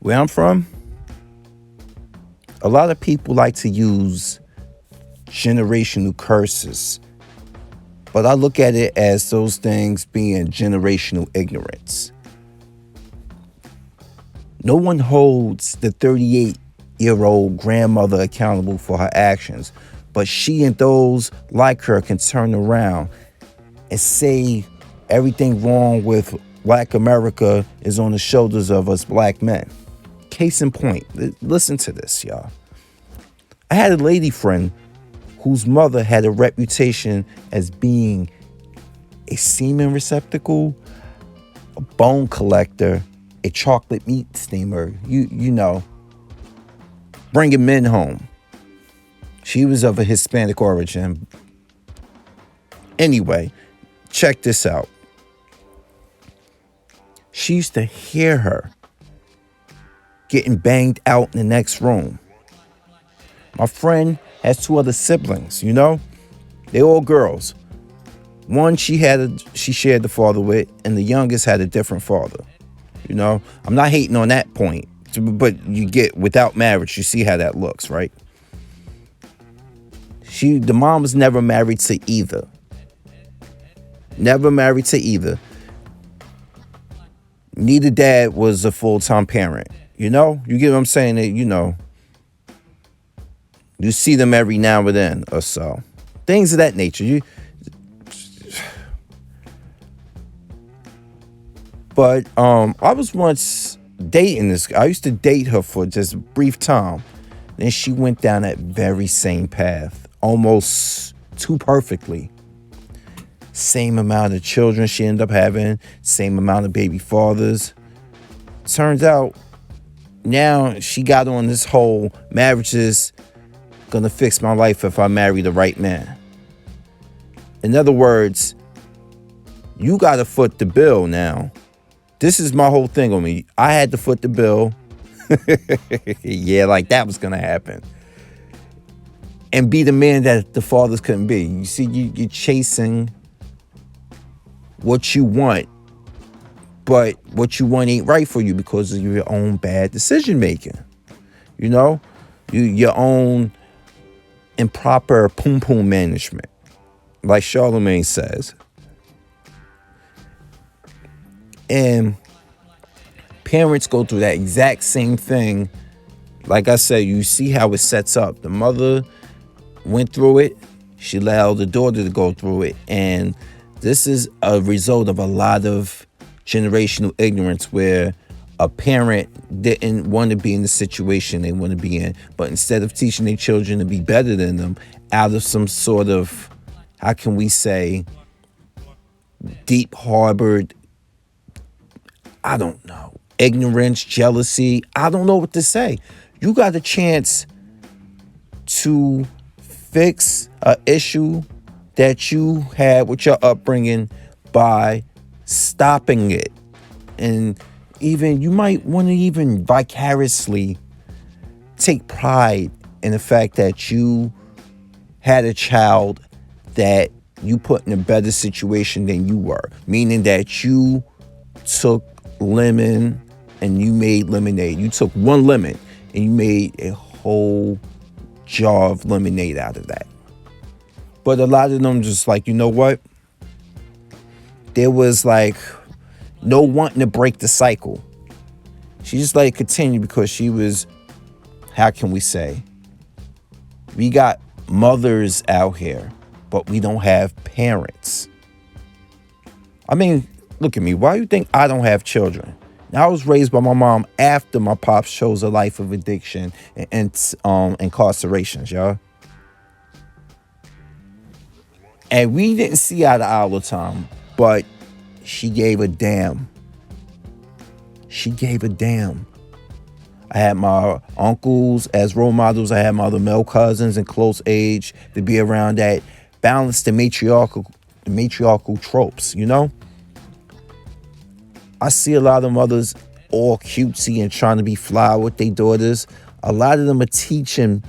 Where I'm from, a lot of people like to use generational curses, but I look at it as those things being generational ignorance. No one holds the 38-year-old grandmother accountable for her actions, but she and those like her can turn around and say everything wrong with Black America is on the shoulders of us black men. Case in point, listen to this, y'all. I had a lady friend whose mother had a reputation as being a semen receptacle, a bone collector, a chocolate meat steamer, you know, bringing men home. She was of a Hispanic origin. Anyway, check this out. She used to hear her getting banged out in the next room. My friend has two other siblings, you know? They all girls. One she shared the father with, and the youngest had a different father. You know? I'm not hating on that point, but you get without marriage, you see how that looks, right? The mom was never married to either. Never married to either. Neither dad was a full-time parent. You know? You get what I'm saying? That, you know, you see them every now and then or so. Things of that nature. But I was once dating this. I used to date her for just a brief time. Then she went down that very same path, almost too perfectly. Same amount of children she ended up having, same amount of baby fathers. Turns out now she got on this whole marriage is gonna fix my life if I marry the right man. In other words, you gotta foot the bill now. This is my whole thing on me. I had to foot the bill. Yeah, like that was gonna happen. And be the man that the fathers couldn't be. You see, you're chasing what you want, but what you want ain't right for you because of your own bad decision making. You know, your own improper poom poom management, like Charlemagne says. And parents go through that exact same thing. Like I said, you see how it sets up. The mother went through it. She allowed the daughter to go through it. And this is a result of a lot of generational ignorance where a parent didn't want to be in the situation they want to be in. But instead of teaching their children to be better than them, out of some sort of, how can we say, deep harbored, I don't know, ignorance, jealousy, I don't know what to say. You got a chance to fix an issue that you had with your upbringing by stopping it. And even you might want to even vicariously take pride in the fact that you had a child that you put in a better situation than you were. Meaning that you took lemon and you made lemonade. You took one lemon and you made a whole jar of lemonade out of that. But a lot of them just like, you know what? There was like no wanting to break the cycle. She just let it continue because she was, how can we say? We got mothers out here, but we don't have parents. I mean, look at me. Why do you think I don't have children? Now, I was raised by my mom after my pops chose a life of addiction and incarcerations, y'all. And we didn't see eye to eye all the time, but she gave a damn. She gave a damn. I had my uncles as role models. I had my other male cousins in close age to be around that balance the matriarchal tropes, you know? I see a lot of mothers all cutesy and trying to be fly with their daughters. A lot of them are teaching,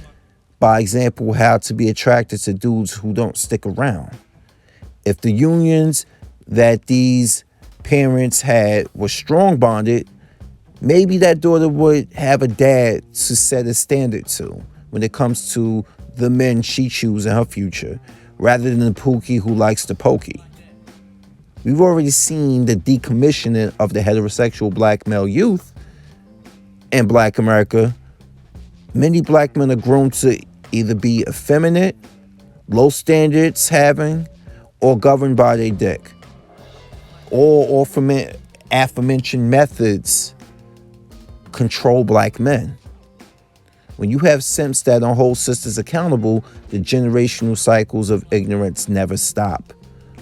by example, how to be attracted to dudes who don't stick around. If the unions that these parents had were strong bonded, Maybe that daughter would have a dad to set a standard to when it comes to the men she chooses in her future, rather than the pookie who likes the pokey. We've already seen the decommissioning of the heterosexual black male youth in black America. Many black men are grown to either be effeminate, low standards having, or governed by their dick. All aforementioned methods control black men. When you have simps that don't hold sisters accountable, the generational cycles of ignorance never stop.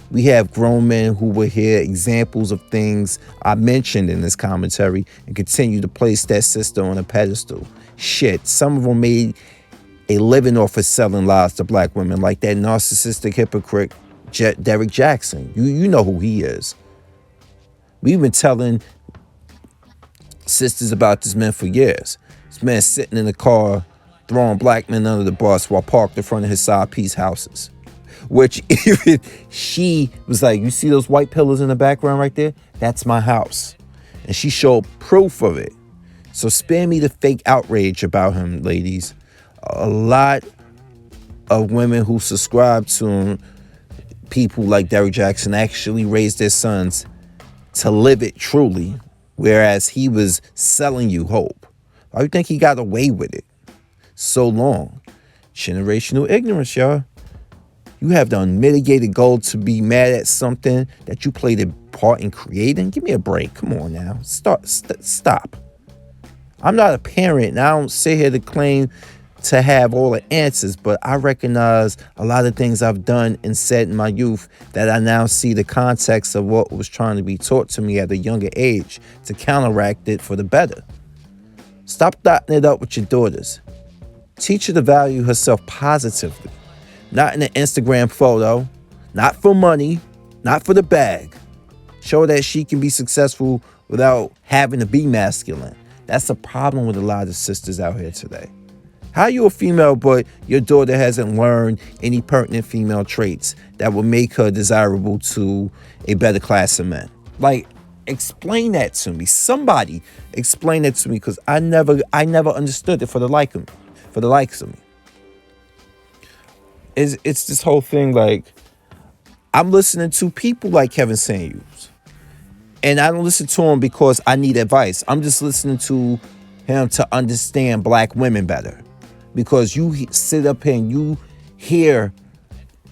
We have grown men who will hear examples of things I mentioned in this commentary and continue to place that sister on a pedestal. Shit, some of them made a living off of selling lies to black women, like that narcissistic hypocrite Derek Jackson. You know who he is. We've been telling sisters about this man for years. This man sitting in the car throwing black men under the bus while parked in front of his side piece houses. Which even she was like, you see those white pillars in the background right there? That's my house. And she showed proof of it. So spare me the fake outrage about him, ladies. A lot of women who subscribe to him, people like Derek Jackson, actually raised their sons to live it truly, whereas he was selling you hope. Why do you think he got away with it so long? Generational ignorance, y'all. You have the unmitigated goal to be mad at something that you played a part in creating. Give me a break. Come on now. Stop. I'm not a parent, and I don't sit here to claim to have all the answers, but I recognize a lot of things I've done and said in my youth that I now see the context of what was trying to be taught to me at a younger age to counteract it for the better. Stop dotting it up with your daughters. Teach her to value herself positively. Not in an Instagram photo, not for money, not for the bag. Show her that she can be successful without having to be masculine. That's a problem with a lot of sisters out here today. How are you a female, but your daughter hasn't learned any pertinent female traits that will make her desirable to a better class of men? Like, explain that to me. Somebody explain that to me, because I never understood it for the likes of me. It's this whole thing, like, I'm listening to people like Kevin Samuels, and I don't listen to him because I need advice. I'm just listening to him to understand black women better. Because you sit up here and you hear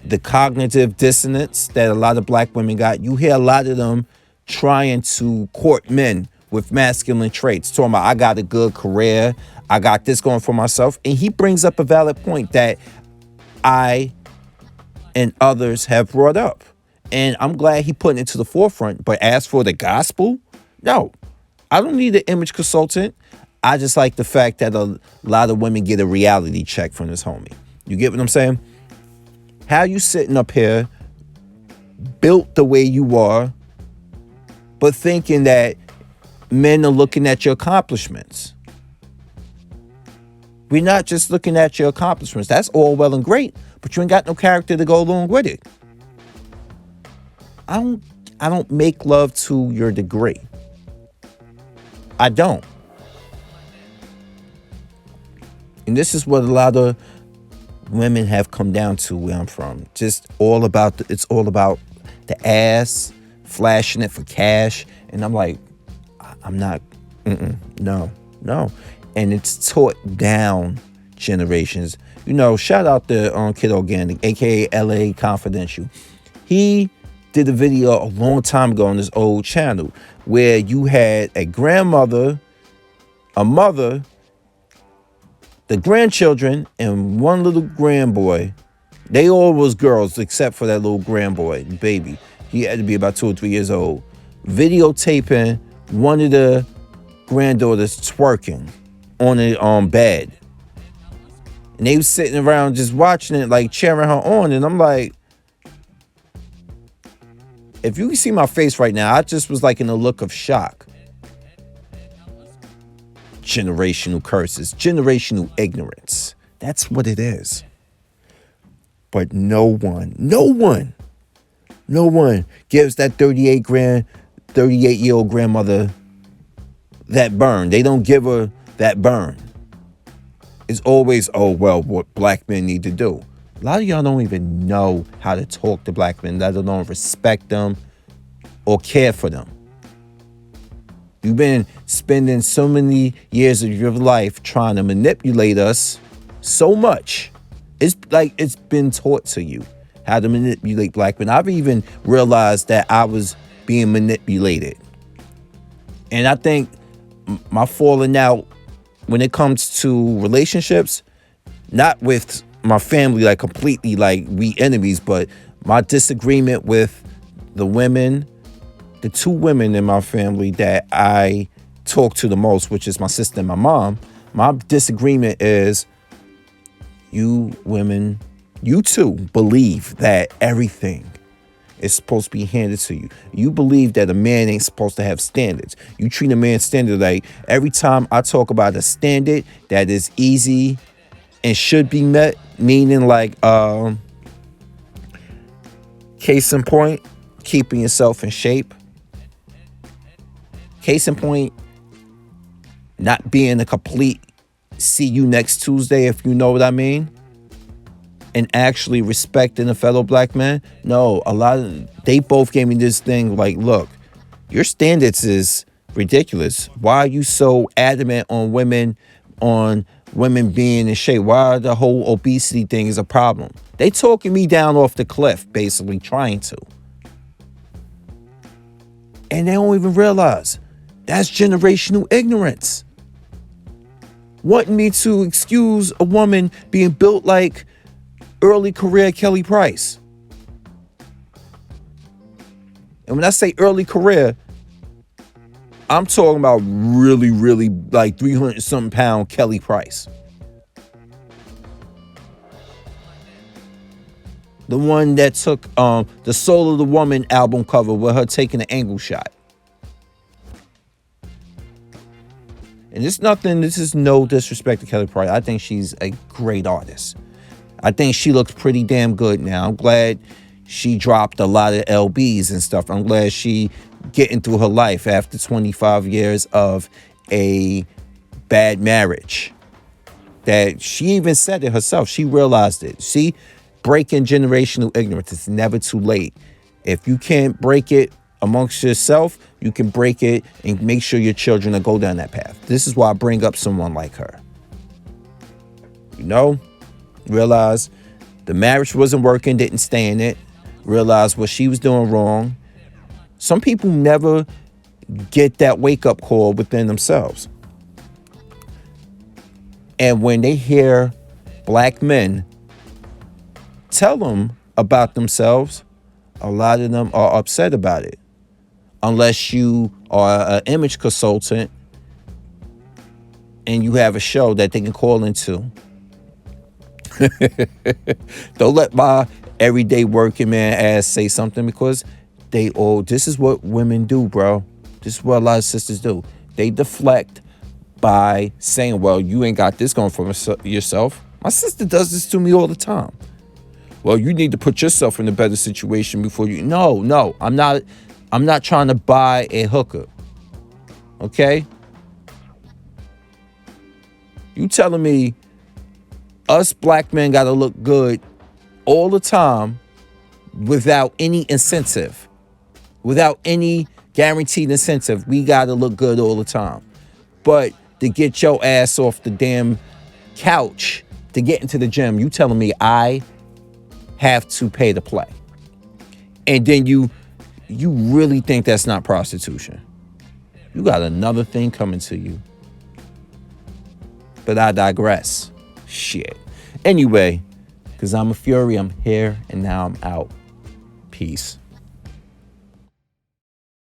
the cognitive dissonance that a lot of black women got. You hear a lot of them trying to court men with masculine traits. Talking about, I got a good career. I got this going for myself. And he brings up a valid point that I and others have brought up. And I'm glad he put it to the forefront. But as for the gospel, no. I don't need an image consultant. I just like the fact that a lot of women get a reality check from this homie. You get what I'm saying? How you sitting up here, built the way you are, but thinking that men are looking at your accomplishments. We're not just looking at your accomplishments. That's all well and great, but you ain't got no character to go along with it. I don't make love to your degree. I don't. And this is what a lot of women have come down to where I'm from. Just it's all about the ass, flashing it for cash. And I'm like, I'm not, no. And it's taught down generations. You know, shout out to Kid Organic, aka LA Confidential. He did a video a long time ago on his old channel where you had a grandmother, a mother, the grandchildren, and one little grandboy. They all was girls except for that little grandboy, baby. He had to be about 2 or 3 years old. Videotaping one of the granddaughters twerking on a bed. And they was sitting around just watching it, like cheering her on. And I'm like, if you can see my face right now, I just was like in a look of shock. Generational curses, generational ignorance. That's what it is. But no one gives that 38-year-old grandmother that burn. They don't give her that burn. It's always, oh, well, what black men need to do. A lot of y'all don't even know how to talk to black men, let alone respect them or care for them. You've been spending so many years of your life trying to manipulate us so much. It's like it's been taught to you how to manipulate black men. I've even realized that I was being manipulated. And I think my falling out when it comes to relationships, not with my family, like completely like we enemies, but my disagreement with the women, the two women in my family that I talk to the most, which is my sister and my mom, my disagreement is you women, you too believe that everything is supposed to be handed to you. You believe that a man ain't supposed to have standards. You treat a man's standard like every time I talk about a standard that is easy and should be met, meaning like case in point, keeping yourself in shape. Case in point, not being a complete see you next Tuesday, if you know what I mean. And actually respecting a fellow black man. No, they both gave me this thing like, look, your standards is ridiculous. Why are you so adamant on women being in shape? Why the whole obesity thing is a problem? They talking me down off the cliff, basically trying to. And they don't even realize that's generational ignorance. Wanting me to excuse a woman being built like early career Kelly Price. And when I say early career, I'm talking about really, really like 300 something pound Kelly Price. The one that took the Soul of the Woman album cover with her taking an angle shot. And this is no disrespect to Kelly Price. I think she's a great artist. I think she looks pretty damn good now. I'm glad she dropped a lot of LBs and stuff. I'm glad she getting through her life after 25 years of a bad marriage. That she even said it herself. She realized it. See, breaking generational ignorance. It's never too late. If you can't break it amongst yourself, you can break it and make sure your children will go down that path. This is why I bring up someone like her. You know? Realized the marriage wasn't working, didn't stay in it. Realized what she was doing wrong. Some people never get that wake-up call within themselves. And when they hear black men tell them about themselves, a lot of them are upset about it. Unless you are an image consultant and you have a show that they can call into. Don't let my everyday working man ass say something, because this is what women do, bro. This is what a lot of sisters do. They deflect by saying, well, you ain't got this going for yourself. My sister does this to me all the time. Well, you need to put yourself in a better situation before you. No, I'm not trying to buy a hooker. Okay? You telling me us black men got to look good all the time without any incentive, without any guaranteed incentive. We got to look good all the time. But to get your ass off the damn couch to get into the gym, you telling me I have to pay to play. And then you really think that's not prostitution. You got another thing coming to you. But I digress. Shit. Anyway, because I'm a fury, I'm here and now I'm out. Peace.